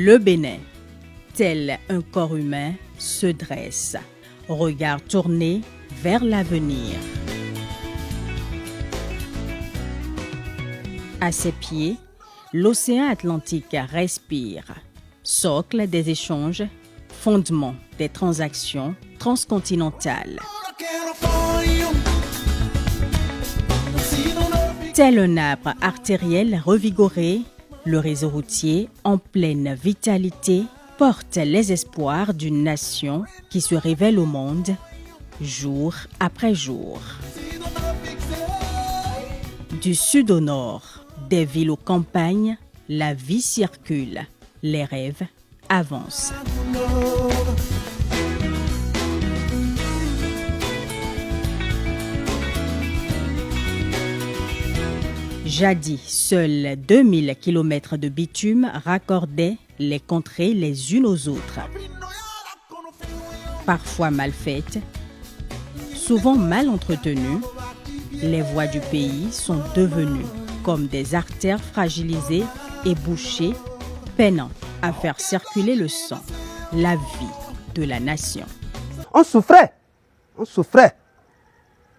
Le Bénin, tel un corps humain, se dresse, regard tourné vers l'avenir. À ses pieds, l'océan Atlantique respire, socle des échanges, fondement des transactions transcontinentales. Tel un arbre artériel revigoré, le réseau routier, en pleine vitalité, porte les espoirs d'une nation qui se révèle au monde jour après jour. Du sud au nord, des villes aux campagnes, la vie circule, les rêves avancent. Jadis, seuls 2000 km de bitume raccordaient les contrées les unes aux autres. Parfois mal faites, souvent mal entretenues, les voies du pays sont devenues comme des artères fragilisées et bouchées, peinant à faire circuler le sang, la vie de la nation. On souffrait.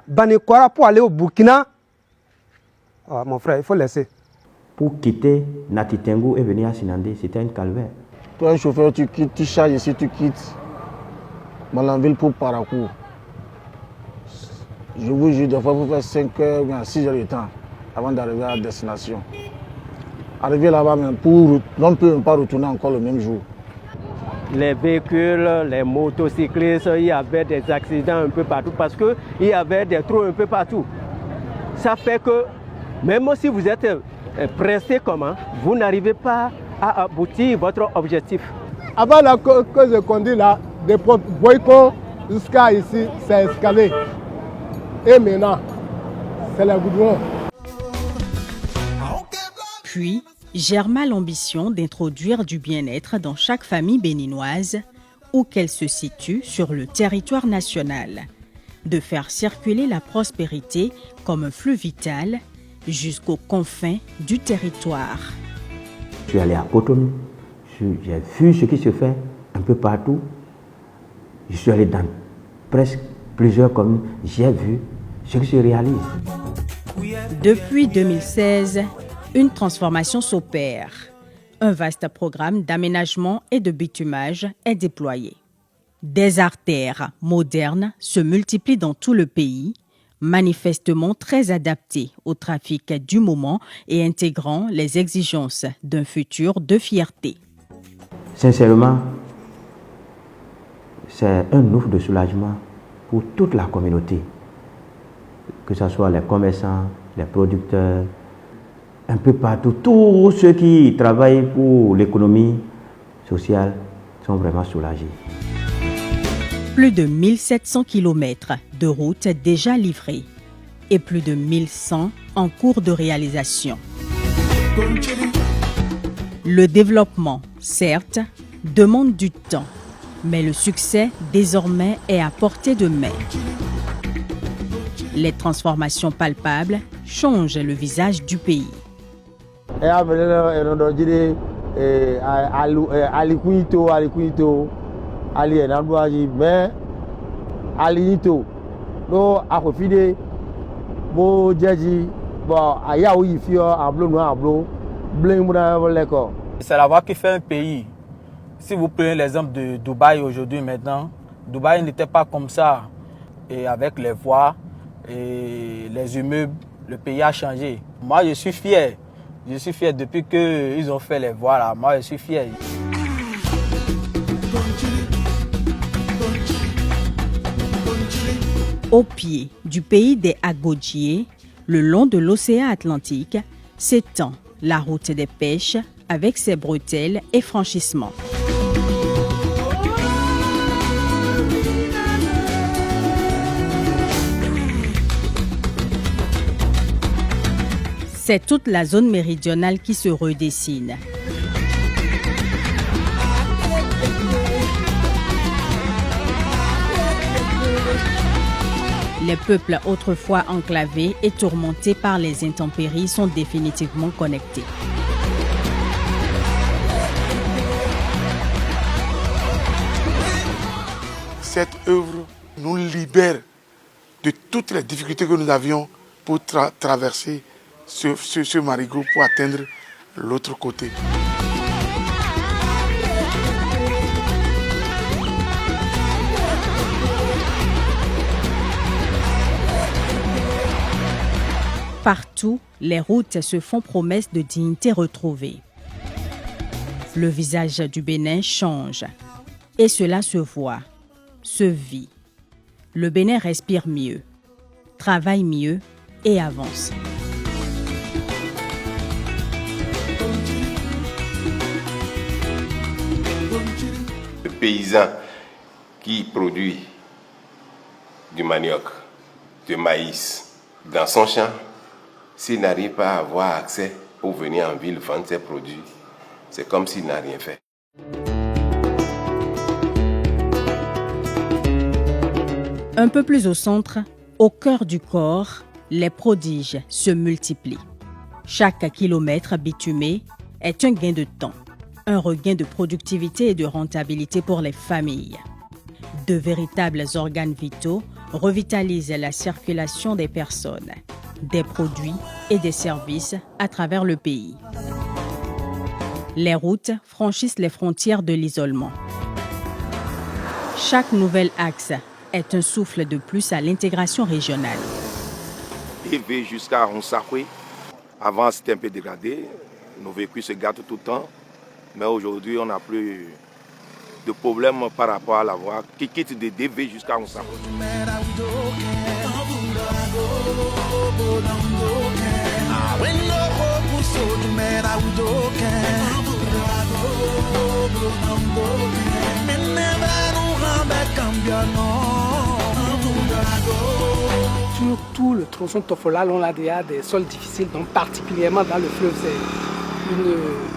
Banikora pour aller au Burkina. Oh, mon frère, il faut laisser. Pour quitter Natitengo et venir à Sinandé, c'était un calvaire. Toi, un chauffeur, tu quittes, tu charges ici, tu quittes Malanville pour Parakou. Je vous jure, des fois, vous faites 5 heures ou 6 heures de temps avant d'arriver à la destination. Arriver là-bas, on ne peut même pas retourner encore le même jour. Les véhicules, les motocyclistes, il y avait des accidents un peu partout parce qu'il y avait des trous un peu partout. Ça fait que même si vous êtes pressé comment, vous n'arrivez pas à aboutir votre objectif. Avant que je conduis là, des boycots jusqu'à ici, c'est escalé. Et maintenant, c'est la goudron. Puis, germa l'ambition d'introduire du bien-être dans chaque famille béninoise, où qu'elle se situe sur le territoire national, de faire circuler la prospérité comme un flux vital jusqu'aux confins du territoire. Je suis allé à Potonou, j'ai vu ce qui se fait un peu partout. Je suis allé dans presque plusieurs communes, j'ai vu ce qui se réalise. Depuis 2016, une transformation s'opère. Un vaste programme d'aménagement et de bitumage est déployé. Des artères modernes se multiplient dans tout le pays, manifestement très adaptées au trafic du moment et intégrant les exigences d'un futur de fierté. Sincèrement, c'est un ouf de soulagement pour toute la communauté, que ce soit les commerçants, les producteurs, un peu partout, tous ceux qui travaillent pour l'économie sociale sont vraiment soulagés. Plus de 1700 km de routes déjà livrées et plus de 1100 en cours de réalisation. Le développement, certes, demande du temps, mais le succès désormais est à portée de main. Les transformations palpables changent le visage du pays. Ali enamdoaji mais alinito no akofide mo jeji bon aya o yifio ablo no ablo blin mura leko. C'est la voie qui fait un pays. Si vous prenez l'exemple de Dubaï aujourd'hui maintenant, Dubaï n'était pas comme ça. Et avec les voies et les immeubles, le pays a changé. Moi, je suis fier. Je suis fier depuis qu'ils ont fait les voies là. Moi, je suis fier. Au pied du pays des Agodjiers, le long de l'océan Atlantique, s'étend la route des pêches avec ses bretelles et franchissements. C'est toute la zone méridionale qui se redessine. Les peuples autrefois enclavés et tourmentés par les intempéries sont définitivement connectés. cette œuvre nous libère de toutes les difficultés que nous avions pour traverser ce marigot pour atteindre l'autre côté. Partout, les routes se font promesse de dignité retrouvée. Le visage du Bénin change et cela se voit, se vit. Le Bénin respire mieux, travaille mieux et avance. Le paysan qui produit du manioc, du maïs dans son champ, s'il n'arrive pas à avoir accès pour venir en ville vendre ses produits, c'est comme s'il n'a rien fait. Un peu plus au centre, au cœur du corps, les prodiges se multiplient. Chaque kilomètre bitumé est un gain de temps, un regain de productivité et de rentabilité pour les familles. De véritables organes vitaux revitalisent la circulation des personnes, des produits et des services à travers le pays. Les routes franchissent les frontières de l'isolement. Chaque nouvel axe est un souffle de plus à l'intégration régionale. Élevé jusqu'à Ronsakwe, avant c'était un peu dégradé, nos véhicules se gâtent tout le temps, mais aujourd'hui on n'a plus de problème par rapport à la voie qui quitte de DV jusqu'à Ronsakwe. Sur tout le tronçon Tofolal, on a déjà des sols difficiles, donc particulièrement dans le fleuve, c'est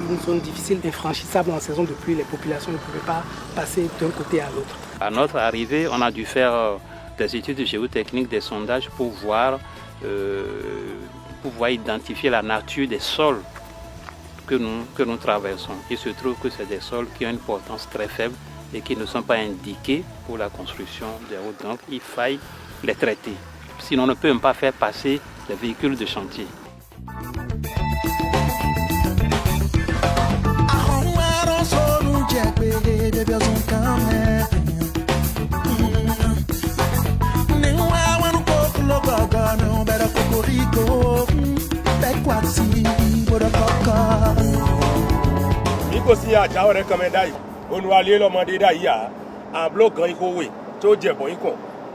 une zone difficile, infranchissable en saison de pluie. Les populations ne pouvaient pas passer d'un côté à l'autre. À notre arrivée, on a dû faire des études géotechniques, des sondages pour pouvoir identifier la nature des sols que nous traversons. Il se trouve que c'est des sols qui ont une portance très faible et qui ne sont pas indiqués pour la construction des routes. Donc il faille les traiter. Sinon on ne peut même pas faire passer les véhicules de chantier.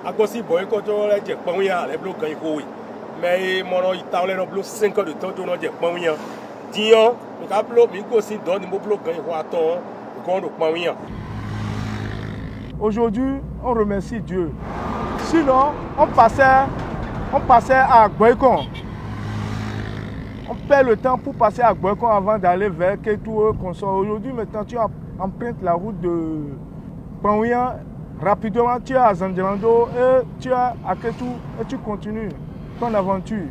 Akosi boy ko to le je pon yan le blo kan ko wi mais mono ita le no blo 5 ans de temps to no je pon yan dion mi ka blo mi ko si don ni mo blo kan ko aton ko no pon yan. Aujourd'hui, on remercie Dieu. Sinon, on passait à Gboycon. On perd le temps pour passer à Gboycon avant d'aller vers Ketou consort. Aujourd'hui, maintenant tu empruntes la route de Panouyan. Rapidement, tu es à Zandjelando et tu es à Ketou et tu continues ton aventure.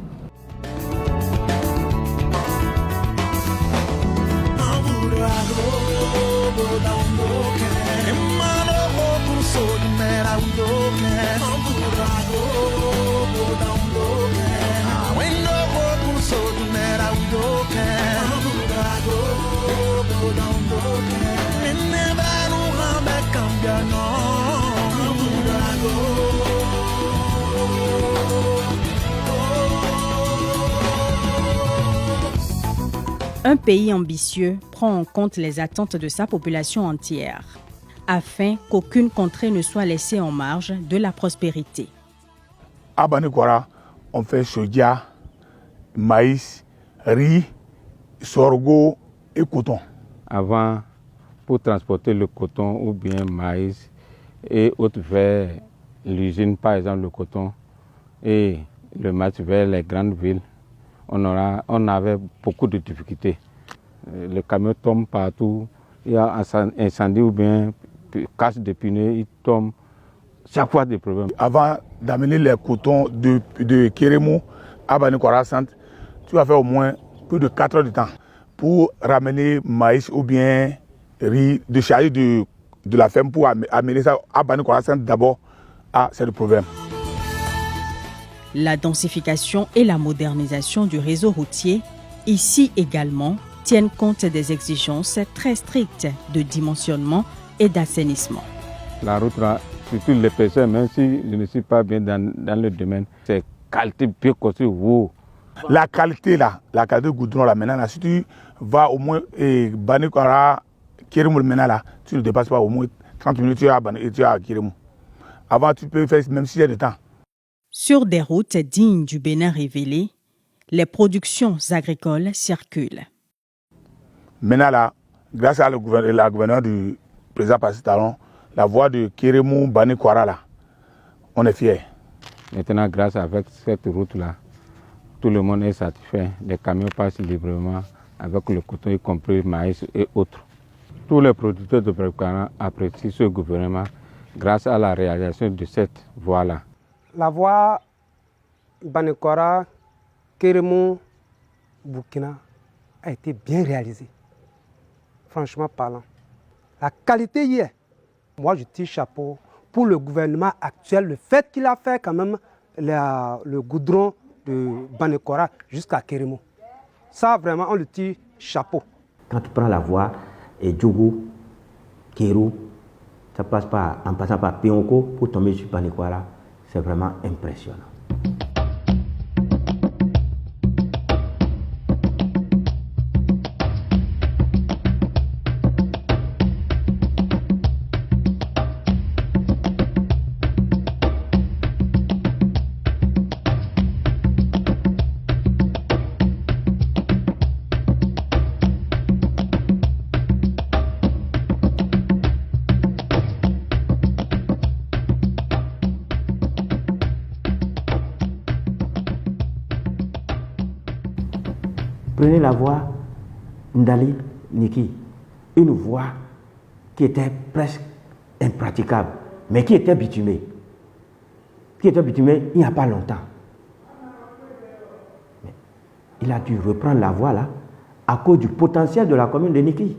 Un pays ambitieux prend en compte les attentes de sa population entière, afin qu'aucune contrée ne soit laissée en marge de la prospérité. À Banikwara, on fait soja, maïs, riz, sorgho et coton. Avant, pour transporter le coton ou bien maïs et autres vers l'usine, par exemple le coton et le maïs vers les grandes villes, on avait beaucoup de difficultés. Le camion tombe partout, il y a un incendie ou bien casse de pneus, il tombe. Chaque fois des problèmes. Avant d'amener les cotons de Kérémou à Banikwara Centre, tu vas faire au moins plus de 4 heures de temps pour ramener maïs ou bien riz, de charger de de la ferme pour amener ça à Banikora d'abord, c'est le problème. La densification et la modernisation du réseau routier, ici également, tiennent compte des exigences très strictes de dimensionnement et d'assainissement. La route là, surtout les personnes, même si je ne suis pas bien dans le domaine, c'est qualité bien construite. Wow. La qualité là, la qualité du goudron là, maintenant, là, si tu vas au moins Banikora, Kérémou maintenant là, tu ne dépasses pas au moins 30 minutes, tu es à Kérémou. Avant, tu peux faire même 6 heures de temps. Sur des routes dignes du Bénin révélé, les productions agricoles circulent. Maintenant là, grâce à la gouverneure du président Pascal Talon, la voie de Kérémou, Banikora là, on est fiers. Maintenant, grâce à cette route là, tout le monde est satisfait. Les camions passent librement avec le coton, y compris le maïs et autres. Tous les producteurs de Banikora apprécient ce gouvernement grâce à la réalisation de cette voie-là. La voie Banikora, Kérémou, Burkina a été bien réalisée. Franchement parlant. La qualité y est. Moi, je tire chapeau pour le gouvernement actuel, le fait qu'il a fait quand même le goudron de Banikora jusqu'à Kérémou. Ça, vraiment, on le tire chapeau. Quand tu prends la voie et Djougou, Kérou, ça passe en passant par Pionko pour tomber sur Banikora, c'est vraiment impressionnant. Prenez la voie Ndali Niki, une voie qui était presque impraticable, mais qui était bitumée. Il n'y a pas longtemps. Mais il a dû reprendre la voie là à cause du potentiel de la commune de Niki.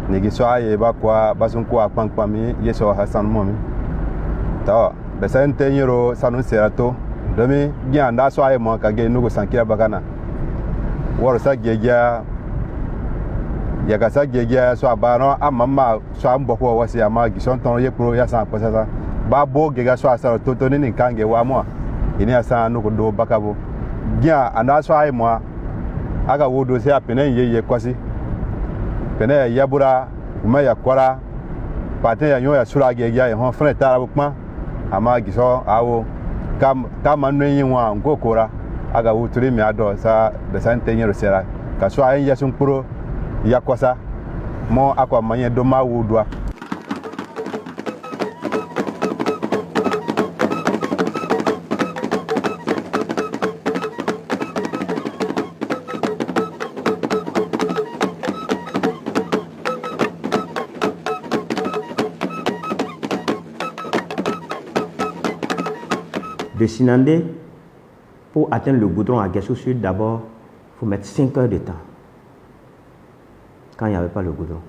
Niki soa ye ba kwa basun kwa pankpami ye so hasan momi. Ta be sen tenyero sanu serato domi bien da soa ye mo ka ge nugo sankira bakana. Wor sa geja ya ka sa geja so abano amama so amboko wasi ama gison ton ye pro ya san posasa. Ba bo gega so asa to ni kange wa mo. Ini asa nugo do bakabo. Bien anda soa ye mo aga wodo se apene ye kwasi. Pene yabura uma ya kwara pate ya nyo ya sura geja ya hon frère tara bukma ama giso awo kama nwenyi wa ngokora aga wuturi mi ado sa be san tenye sera ka so ayen ya sun pro ya kwasa mo akwa manye do ma wudwa. De Sinandé, pour atteindre le goudron à Guessou Sud, d'abord, il faut mettre 5 heures de temps. Quand il n'y avait pas le goudron.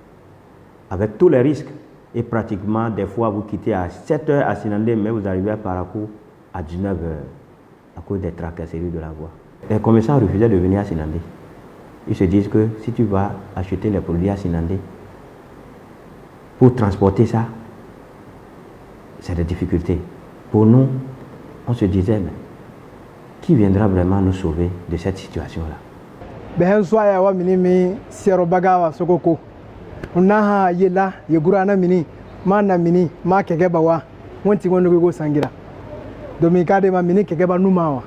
Avec tous les risques. Et pratiquement, des fois, vous quittez à 7 heures à Sinandé, mais vous arrivez à Parakou à 19 heures, à cause des tracasseries de la voie. Les commerçants refusaient de venir à Sinandé. Ils se disent que si tu vas acheter les produits à Sinandé, pour transporter ça, c'est des difficultés. Pour nous, on se disait, mais qui viendra vraiment nous sauver de cette situation-là? Ben soya wa minimi sero bagawa sokoko. Unaha yela yegurana mini mana mini ma kegeba wa wonti wono go sangira. Domikade ma mini kegeba numawa.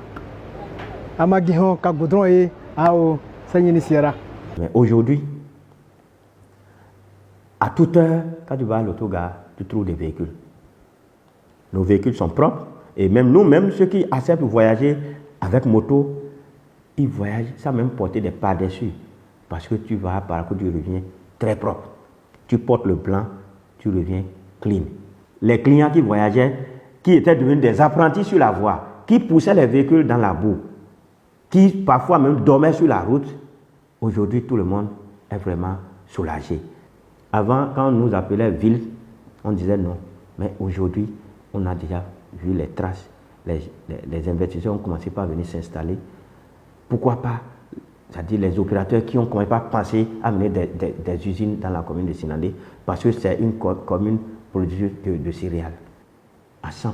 Amagi hon ka goudron e ao sanyini sierra. Mais aujourd'hui, à toute heure, quand tu vas à l'autogare, tu trouves des véhicules. Nos véhicules sont propres. Et même nous, même ceux qui acceptent de voyager avec moto, ils voyagent sans même porter des pas dessus. Parce que tu vas par là, tu reviens très propre. Tu portes le blanc, tu reviens clean. Les clients qui voyageaient, qui étaient devenus des apprentis sur la voie, qui poussaient les véhicules dans la boue, qui parfois même dormaient sur la route, aujourd'hui tout le monde est vraiment soulagé. Avant, quand on nous appelait ville, on disait non. Mais aujourd'hui, on a déjà vu les traces. Les investisseurs ont commencé par venir s'installer. Pourquoi pas, c'est-à-dire les opérateurs qui ont commencé par penser à mener des usines dans la commune de Sinandé, parce que c'est une commune productrice de céréales. À 100%,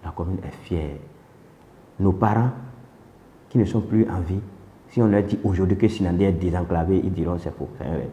la commune est fière. Nos parents, qui ne sont plus en vie, si on leur dit aujourd'hui que Sinandé est désenclavé, ils diront c'est faux, c'est un rêve.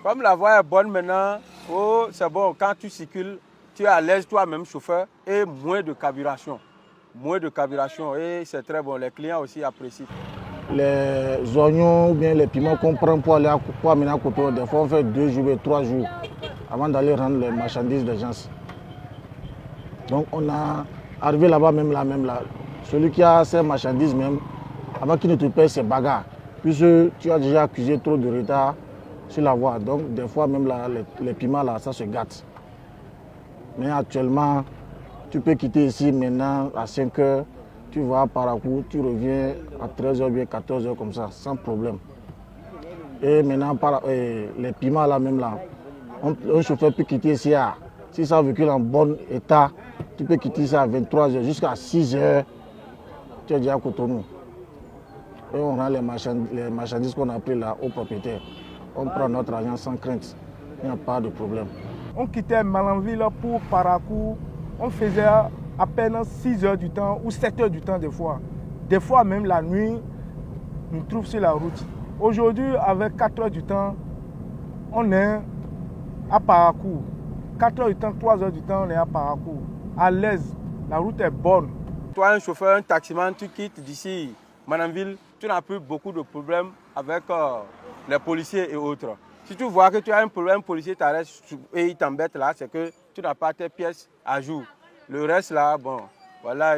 Comme la voie est bonne maintenant, oh, c'est bon, quand tu circules, tu es à l'aise toi-même chauffeur et moins de carburation. Moins de carburation et c'est très bon, les clients aussi apprécient. Les oignons ou bien les piments qu'on prend pour amener à Cotonou, des fois on fait 2 jours et 3 jours avant d'aller rendre les marchandises des gens. Donc on a arrivé là-bas même là. Celui qui a ses marchandises même, avant qu'il ne te paye ses bagarres, puisque tu as déjà accusé trop de retard sur la voie. Donc des fois même là, les piments là, ça se gâte. Mais actuellement, tu peux quitter ici maintenant à 5 h, tu vas à Parakou, tu reviens à 13 h bien 14 h comme ça, sans problème. Et maintenant, les piments là même là, un chauffeur peut quitter ici si ça véhicule en bon état, tu peux quitter ici à 23 h jusqu'à 6 h, tu es déjà à Cotonou. Et on rend les marchandises qu'on a pris là au propriétaire. On prend notre argent sans crainte, il n'y a pas de problème. On quittait Malanville pour Parakou, on faisait à peine 6 h du temps ou 7 h du temps des fois. Des fois même la nuit, on nous trouve sur la route. Aujourd'hui, avec 4 h du temps, on est à Parakou. 4 h du temps, 3 h du temps, on est à Parakou. À l'aise, la route est bonne. Toi, un chauffeur, un taximan, tu quittes d'ici Malanville, tu n'as plus beaucoup de problèmes avec les policiers et autres. Si tu vois que tu as un problème, un policier t'arrête et il t'embête là, c'est que tu n'as pas tes pièces à jour. Le reste là, bon, voilà,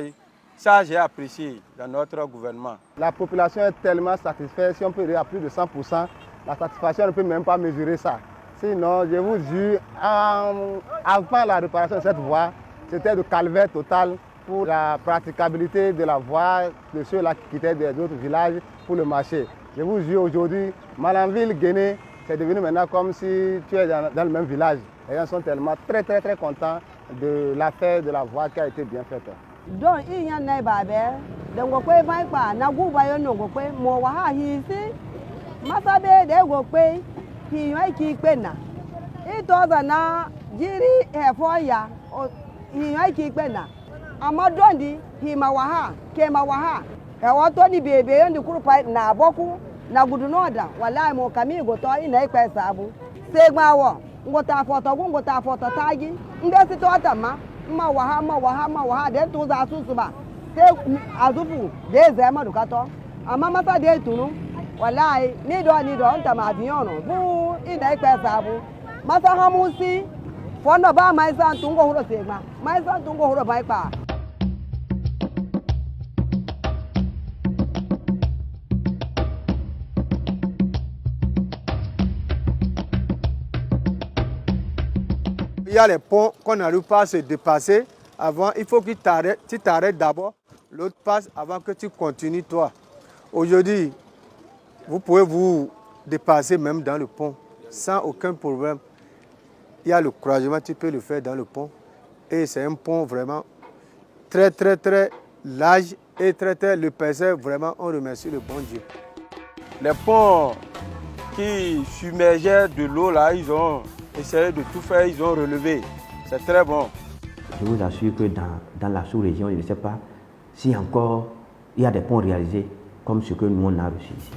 ça j'ai apprécié dans notre gouvernement. La population est tellement satisfaite, si on peut dire à plus de 100%, la satisfaction ne peut même pas mesurer ça. Sinon, je vous jure, avant la réparation de cette voie, c'était le calvaire total pour la praticabilité de la voie de ceux-là qui quittaient des autres villages pour le marché. Je vous jure, aujourd'hui, Malanville, Guéné, c'est devenu maintenant comme si tu es dans le même village. Les gens sont tellement très contents de l'affaire de la voie qui a été bien faite. Donc, il y a un babé, donc on peut pas, na gouba yo no go mo wa ha hi si, masabe de go pe, hi yo ki pe na. I to za na jiri e fo ya, hi yo ki pe na. Amadondi hi ma wa ha, ke ma wa ha. E wo to ni bebe yo ndi kuru pa na aboku. Na gudu noda wallahi mo kami go to ina ikpe sabu segma wo ngota foto tagi nde si to atama ma waha de to za susu ba se azufu de ze ma dukato ama masa de tunu wallahi ni do ntama avion no bu ina ikpe sabu masa hamusi fono ba mai san tungo huro segma mai san tungo huro ba ipa. Il y a les ponts qu'on n'arrive pas à se dépasser. Avant, il faut que tu t'arrêtes d'abord. L'autre passe avant que tu continues toi. Aujourd'hui, vous pouvez vous dépasser même dans le pont sans aucun problème. Il y a le croisement, tu peux le faire dans le pont. Et c'est un pont vraiment très large et très le personne vraiment, on remercie le bon Dieu. Les ponts qui submergeaient de l'eau là, ils ont essayé de tout faire, ils ont relevé. C'est très bon. Je vous assure que dans la sous-région, je ne sais pas si encore il y a des ponts réalisés comme ce que nous on a reçu ici.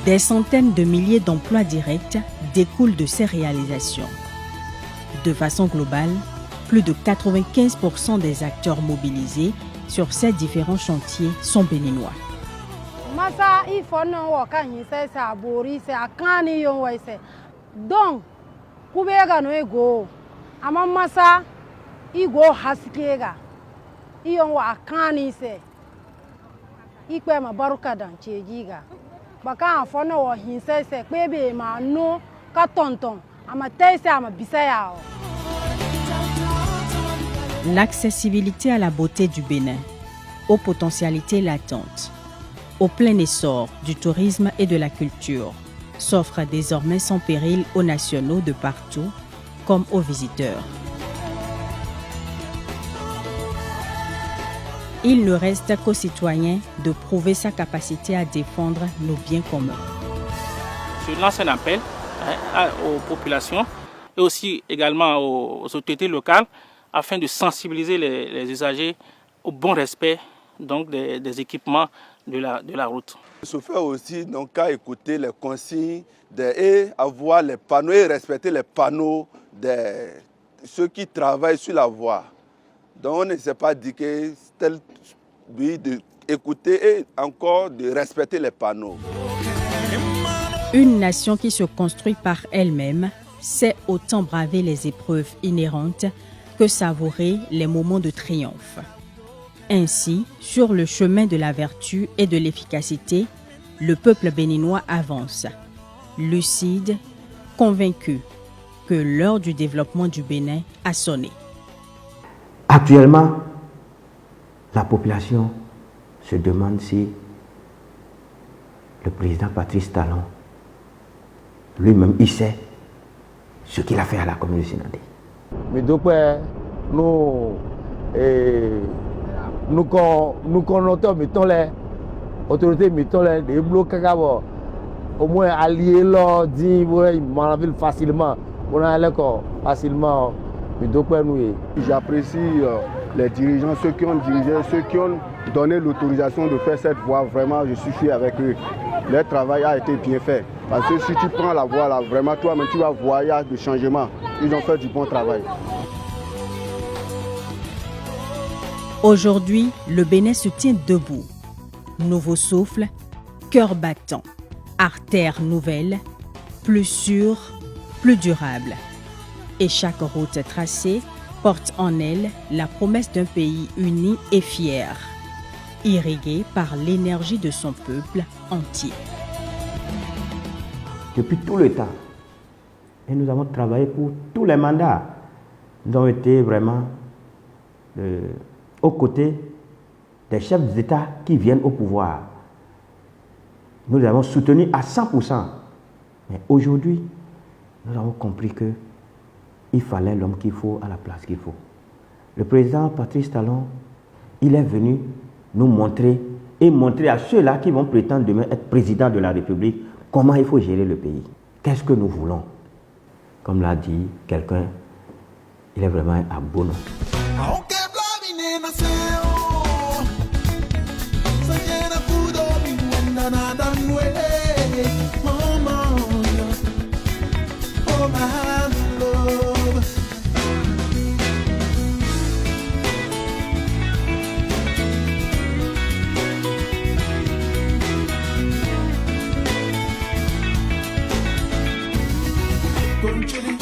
Des centaines de milliers d'emplois directs découlent de ces réalisations. De façon globale, plus de 95% des acteurs mobilisés sur ces différents chantiers sont béninois. Donc, kubega no ego, ama masa igo hasikega, iyo wa akani se, ikwe ma baruka dan chejiga, baka anfono wa hinse se kwebe ma no ka tonton, ama teise ama bisaya. L'accessibilité à la beauté du Bénin, aux potentialités latentes, au plein essor du tourisme et de la culture, s'offre désormais sans péril aux nationaux de partout, comme aux visiteurs. Il ne reste qu'aux citoyens de prouver sa capacité à défendre nos biens communs. Je lance un appel aux populations et aussi également aux autorités locales afin de sensibiliser les usagers au bon respect donc, des équipements de la route. Le chauffeur aussi donc, à écouter les consignes et avoir les panneaux et respecter les panneaux de ceux qui travaillent sur la voie. Donc on ne s'est pas dit que c'est lui d'écouter et encore de respecter les panneaux. Une nation qui se construit par elle-même sait autant braver les épreuves inhérentes que savourer les moments de triomphe. Ainsi, sur le chemin de la vertu et de l'efficacité, le peuple béninois avance, lucide, convaincu que l'heure du développement du Bénin a sonné. Actuellement, la population se demande si le président Patrice Talon, lui-même, il sait ce qu'il a fait à la commune de Sinandé. Mais donc, nous connaissons, mettons les autorités, mettons les blocs au moins alliés là, dit, ils facilement, on a facilement. Mais donc, j'apprécie les dirigeants, ceux qui ont dirigé, ceux qui ont donné l'autorisation de faire cette voie. Vraiment, je suis fier avec eux. Leur travail a été bien fait. Parce que si tu prends la voie là, vraiment, toi-même, tu vas voir, il y a des changements. Ils ont fait du bon travail. Aujourd'hui, le Bénin se tient debout. Nouveau souffle, cœur battant, artère nouvelle, plus sûre, plus durable. Et chaque route tracée porte en elle la promesse d'un pays uni et fier, irrigué par l'énergie de son peuple entier. Depuis tout le temps, et nous avons travaillé pour tous les mandats. Nous avons été vraiment aux côtés des chefs d'État qui viennent au pouvoir. Nous les avons soutenus à 100%. Mais aujourd'hui, nous avons compris qu'il fallait l'homme qu'il faut à la place qu'il faut. Le président Patrice Talon, il est venu nous montrer et montrer à ceux-là qui vont prétendre demain être président de la République comment il faut gérer le pays. Qu'est-ce que nous voulons? Comme l'a dit quelqu'un, il est vraiment un bon nom. Conchili